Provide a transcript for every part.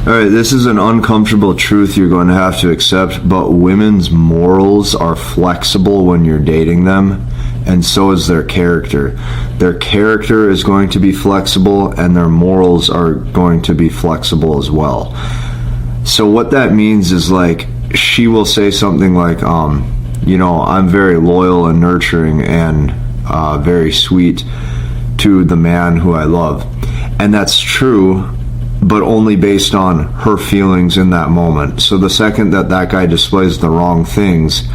All right, this is an uncomfortable truth you're going to have to accept, but women's morals are flexible when you're dating them, and so is their character. Their character is going to be flexible, and their morals are going to be flexible as well. So what that means is, like, she will say something like, you know, I'm very loyal and nurturing and very sweet to the man who I love. And that's true, but only based on her feelings in that moment. So the second that that guy displays the wrong things,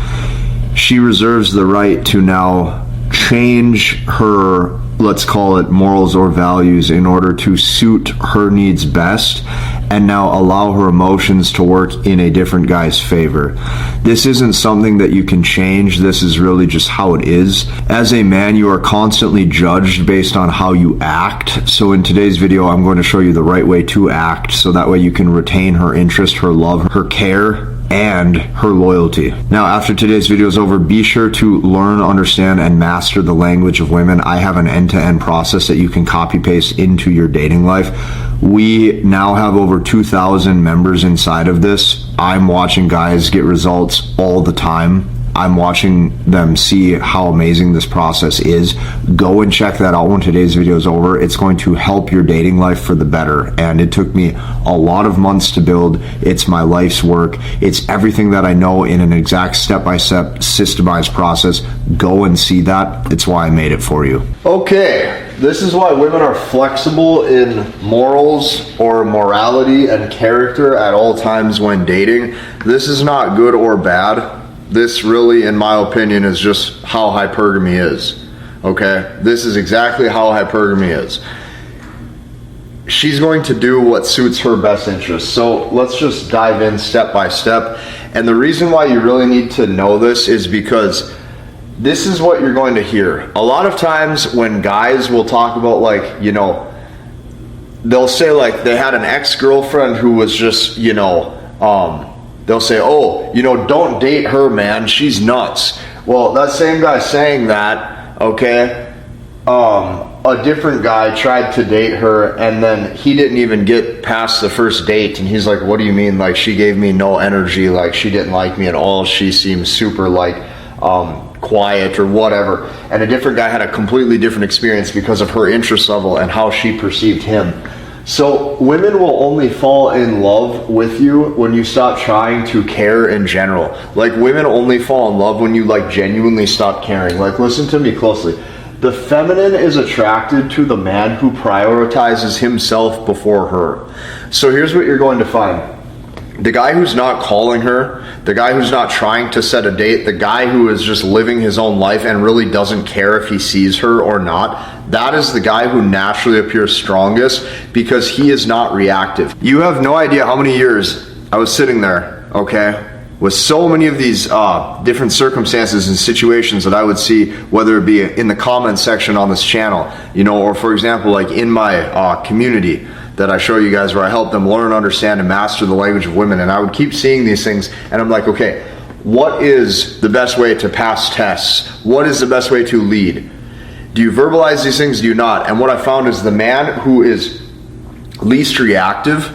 she reserves the right to now change her, let's call it, morals or values in order to suit her needs best, and now allow her emotions to work in a different guy's favor. This isn't something that you can change. This is really just how it is. As a man, you are constantly judged based on how you act. So in today's video, I'm going to show you the right way to act, so that way you can retain her interest, her love, her care, and her loyalty. Now, after today's video is over, be sure to learn, understand, and master the language of women. I have an end-to-end process that you can copy paste into your dating life. We now have over 2,000 members inside of this. I'm watching guys get results all the time. I'm watching them see how amazing this process is. Go and check that out when today's video is over. It's going to help your dating life for the better. And it took me a lot of months to build. It's my life's work. It's everything that I know in an exact step-by-step systemized process. Go and see that. It's why I made it for you. Okay, this is why women are flexible in morals or morality and character at all times when dating. This is not good or bad. This really, in my opinion, is just how hypergamy is, okay? This is exactly how hypergamy is. She's going to do what suits her best interest. So let's just dive in step by step. And the reason why you really need to know this is because this is what you're going to hear. A lot of times when guys will talk about, like, you know, they'll say, like, they had an ex-girlfriend who was just, you know, they'll say, oh, you know, don't date her, man, she's nuts. Well, that same guy saying that, okay, a different guy tried to date her, and then he didn't even get past the first date, and he's like, what do you mean? Like, she gave me no energy, like, she didn't like me at all, she seems super, like, quiet or whatever. And a different guy had a completely different experience because of her interest level and how she perceived him. So women will only fall in love with you when you stop trying to care in general. Like, women only fall in love when you, like, genuinely stop caring. Like, listen to me closely. The feminine is attracted to the man who prioritizes himself before her. So here's what you're going to find. The guy who's not calling her, the guy who's not trying to set a date, the guy who is just living his own life and really doesn't care if he sees her or not, that is the guy who naturally appears strongest because he is not reactive. You have no idea how many years I was sitting there, okay, with so many of these different circumstances and situations that I would see, whether it be in the comment section on this channel, you know, or for example, like in my community that I show you guys, where I help them learn, understand, and master the language of women. And I would keep seeing these things, and I'm like, okay, what is the best way to pass tests? What is the best way to lead? Do you verbalize these things? Do you not? And what I found is the man who is least reactive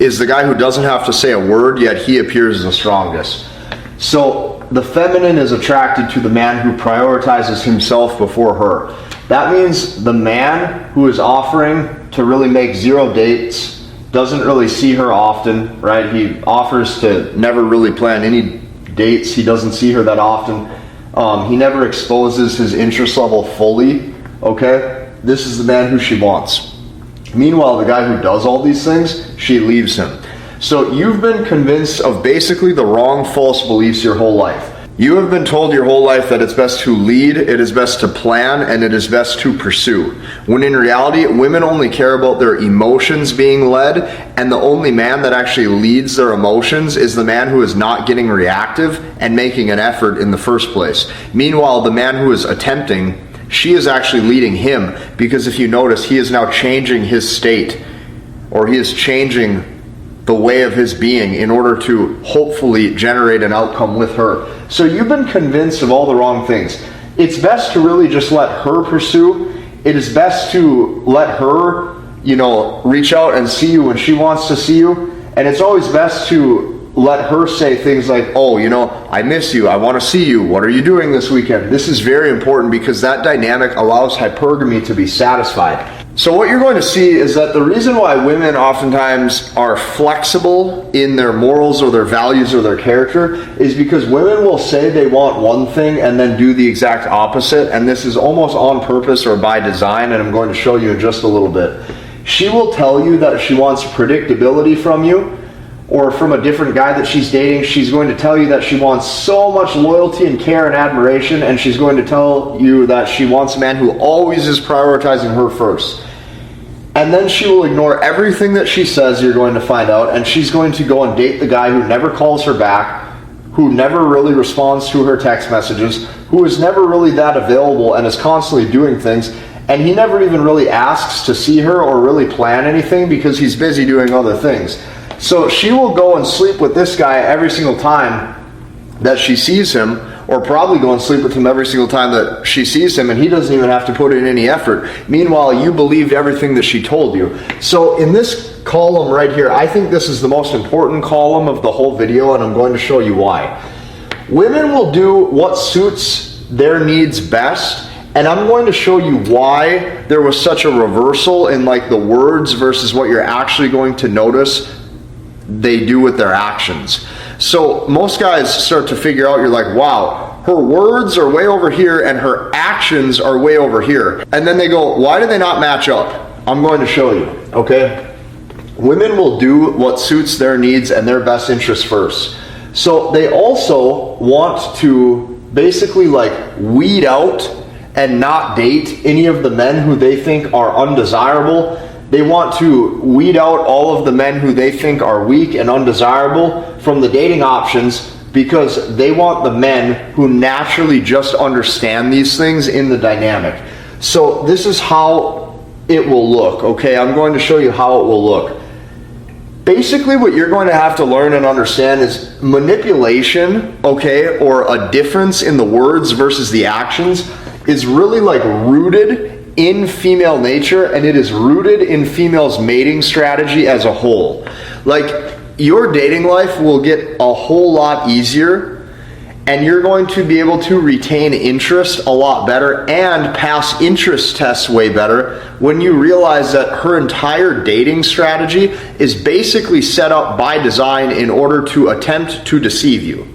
is the guy who doesn't have to say a word, yet he appears the strongest. So the feminine is attracted to the man who prioritizes himself before her. That means the man who is offering to really make 0 dates, doesn't really see her often, right? He offers to never really plan any dates. He doesn't see her that often. He never exposes his interest level fully, okay? This is the man who she wants. Meanwhile, the guy who does all these things, she leaves him. So you've been convinced of basically the wrong false beliefs your whole life. You have been told your whole life that it's best to lead, it is best to plan, and it is best to pursue. When in reality, women only care about their emotions being led, and the only man that actually leads their emotions is the man who is not getting reactive and making an effort in the first place. Meanwhile, the man who is attempting, she is actually leading him, because if you notice, he is now changing his state, or he is changing the way of his being in order to hopefully generate an outcome with her. So you've been convinced of all the wrong things. It's best to really just let her pursue. It is best to let her reach out and see you when she wants to see you. And it's always best to let her say things like, oh, I miss you, I want to see you, what are you doing this weekend? This is very important because that dynamic allows hypergamy to be satisfied. So what you're going to see is that the reason why women oftentimes are flexible in their morals or their values or their character is because women will say they want one thing and then do the exact opposite, and this is almost on purpose or by design, and I'm going to show you in just a little bit. She will tell you that she wants predictability from you, or from a different guy that she's dating. She's going to tell you that she wants so much loyalty and care and admiration, and she's going to tell you that she wants a man who always is prioritizing her first. And then she will ignore everything that she says, you're going to find out, and she's going to go and date the guy who never calls her back, who never really responds to her text messages, who is never really that available and is constantly doing things, and he never even really asks to see her or really plan anything because he's busy doing other things. So she will go and sleep with this guy every single time that she sees him, or probably go and sleep with him every single time that she sees him, and he doesn't even have to put in any effort. Meanwhile, you believed everything that she told you. So in this column right here, I think this is the most important column of the whole video, and I'm going to show you why. Women will do what suits their needs best, and I'm going to show you why there was such a reversal in the words versus what you're actually going to notice they do with their actions. So most guys start to figure out, you're like, wow, her words are way over here and her actions are way over here. And then they go, why do they not match up? I'm going to show you, okay? Women will do what suits their needs and their best interests first. So they also want to basically weed out and not date any of the men who they think are undesirable. They want to weed out all of the men who they think are weak and undesirable from the dating options because they want the men who naturally just understand these things in the dynamic. So this is how it will look, okay? I'm going to show you how it will look. Basically, what you're going to have to learn and understand is manipulation, okay, or a difference in the words versus the actions is really rooted in female nature, and it is rooted in females' mating strategy as a whole. Your dating life will get a whole lot easier, and you're going to be able to retain interest a lot better and pass interest tests way better when you realize that her entire dating strategy is basically set up by design in order to attempt to deceive you.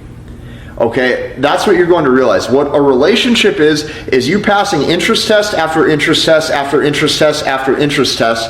Okay, that's what you're going to realize. What a relationship is you passing interest test after interest test after interest test after interest test,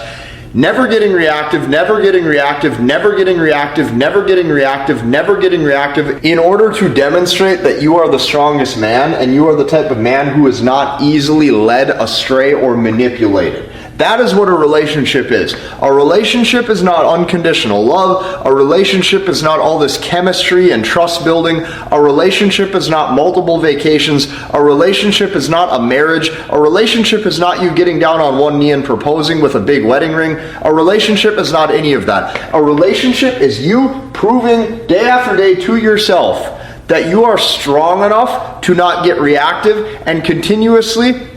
never getting reactive, never getting reactive, never getting reactive, never getting reactive, never getting reactive, in order to demonstrate that you are the strongest man and you are the type of man who is not easily led astray or manipulated. That is what a relationship is. A relationship is not unconditional love. A relationship is not all this chemistry and trust building. A relationship is not multiple vacations. A relationship is not a marriage. A relationship is not you getting down on one knee and proposing with a big wedding ring. A relationship is not any of that. A relationship is you proving day after day to yourself that you are strong enough to not get reactive and continuously,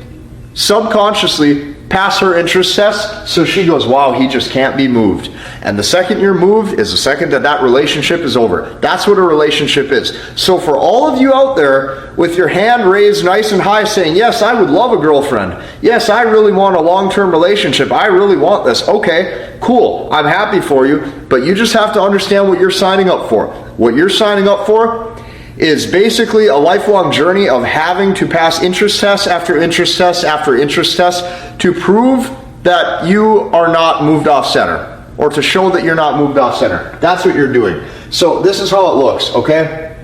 subconsciously, pass her interest test, so she goes, wow, he just can't be moved. And the second you're moved is the second that relationship is over. That's what a relationship is. So for all of you out there with your hand raised nice and high saying, yes, I would love a girlfriend. Yes, I really want a long-term relationship. I really want this. Okay, cool. I'm happy for you. But you just have to understand what you're signing up for. What you're signing up for is basically a lifelong journey of having to pass interest tests after interest tests after interest tests to prove that you are not moved off center, or to show that you're not moved off center. That's what you're doing. So this is how it looks, okay?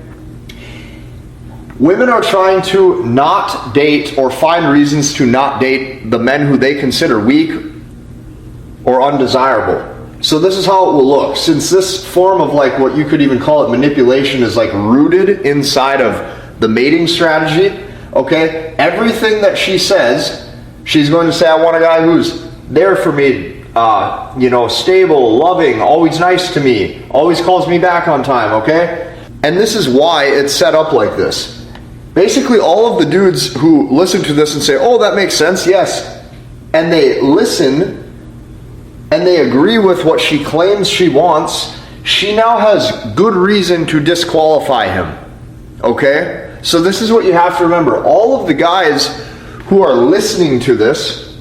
Women are trying to not date or find reasons to not date the men who they consider weak or undesirable. So this is how it will look. Since this form of what you could even call it manipulation is rooted inside of the mating strategy, okay? Everything that she says, she's going to say, I want a guy who's there for me, stable, loving, always nice to me, always calls me back on time, okay? And this is why it's set up like this. Basically, all of the dudes who listen to this and say, oh, that makes sense, yes, and they listen and they agree with what she claims she wants, she now has good reason to disqualify him. Okay? So this is what you have to remember. All of the guys who are listening to this,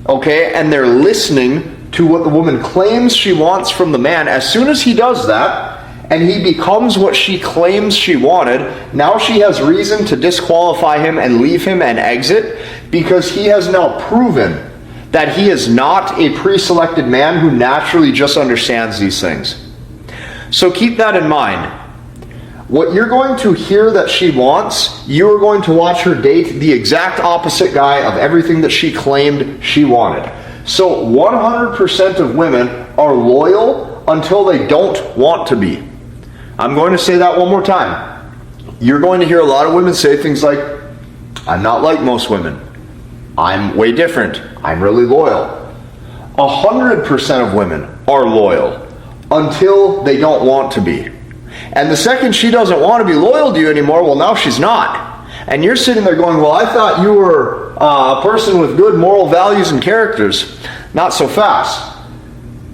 okay, and they're listening to what the woman claims she wants from the man, as soon as he does that, and he becomes what she claims she wanted, now she has reason to disqualify him and leave him and exit, because he has now proven that he is not a pre-selected man who naturally just understands these things. So keep that in mind. What you're going to hear that she wants, you are going to watch her date the exact opposite guy of everything that she claimed she wanted. So 100% of women are loyal until they don't want to be. I'm going to say that one more time. You're going to hear a lot of women say things like, I'm not like most women. I'm way different. I'm really loyal. 100% of women are loyal until they don't want to be. And the second she doesn't want to be loyal to you anymore, well, now she's not. And you're sitting there going, well, I thought you were a person with good moral values and characters. Not so fast.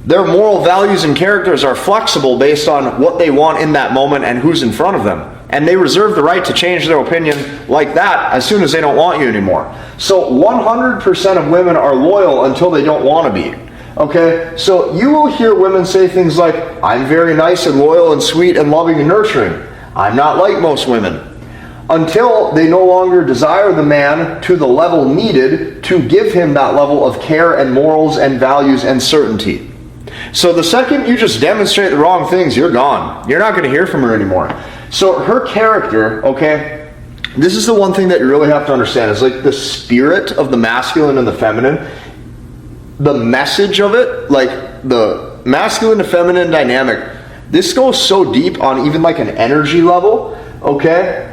Their moral values and characters are flexible based on what they want in that moment and who's in front of them. And they reserve the right to change their opinion like that as soon as they don't want you anymore. So 100% of women are loyal until they don't want to be. Okay? So you will hear women say things like, I'm very nice and loyal and sweet and loving and nurturing. I'm not like most women. Until they no longer desire the man to the level needed to give him that level of care and morals and values and certainty. So the second you just demonstrate the wrong things, you're gone. You're not going to hear from her anymore. So her character, okay, this is the one thing that you really have to understand, is like the spirit of the masculine and the feminine, the message of it, like the masculine to feminine dynamic, this goes so deep on even like an energy level, okay?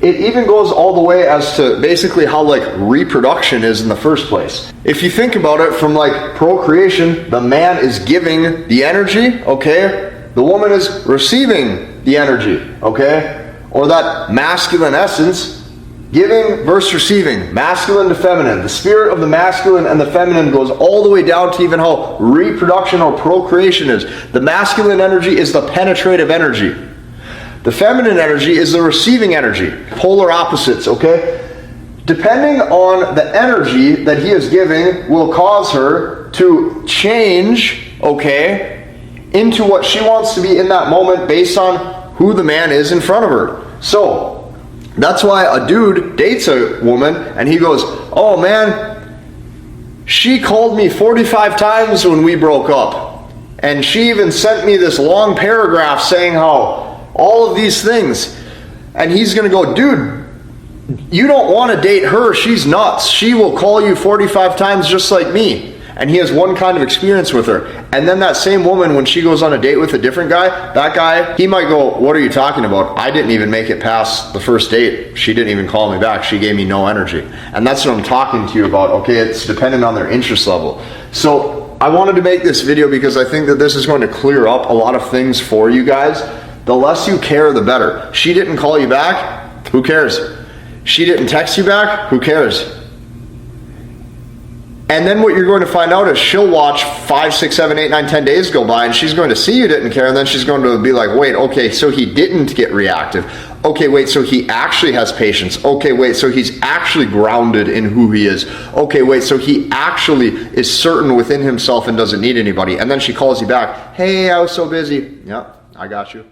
It even goes all the way as to basically how like reproduction is in the first place. If you think about it from like procreation, the man is giving the energy, okay? The woman is receiving the energy, okay? Or that masculine essence, giving versus receiving, masculine to feminine. The spirit of the masculine and the feminine goes all the way down to even how reproduction or procreation is. The masculine energy is the penetrative energy. The feminine energy is the receiving energy. Polar opposites, okay? Depending on the energy that he is giving will cause her to change, okay, into what she wants to be in that moment based on who the man is in front of her. So, that's why a dude dates a woman and he goes, oh man, she called me 45 times when we broke up. And she even sent me this long paragraph saying how all of these things. And he's going to go, dude, you don't want to date her. She's nuts. She will call you 45 times just like me. And he has one kind of experience with her. And then that same woman, when she goes on a date with a different guy, that guy, he might go, what are you talking about? I didn't even make it past the first date. She didn't even call me back. She gave me no energy. And that's what I'm talking to you about. Okay, it's dependent on their interest level. So I wanted to make this video because I think that this is going to clear up a lot of things for you guys. The less you care, the better. She didn't call you back? Who cares? She didn't text you back? Who cares? And then what you're going to find out is she'll watch 5, 6, 7, 8, 9, 10 days go by and she's going to see you didn't care, and then she's going to be like, wait, okay, so he didn't get reactive. Okay, wait, so he actually has patience. Okay, wait, so he's actually grounded in who he is. Okay, wait, so he actually is certain within himself and doesn't need anybody. And then she calls you back, hey, I was so busy. Yep, I got you.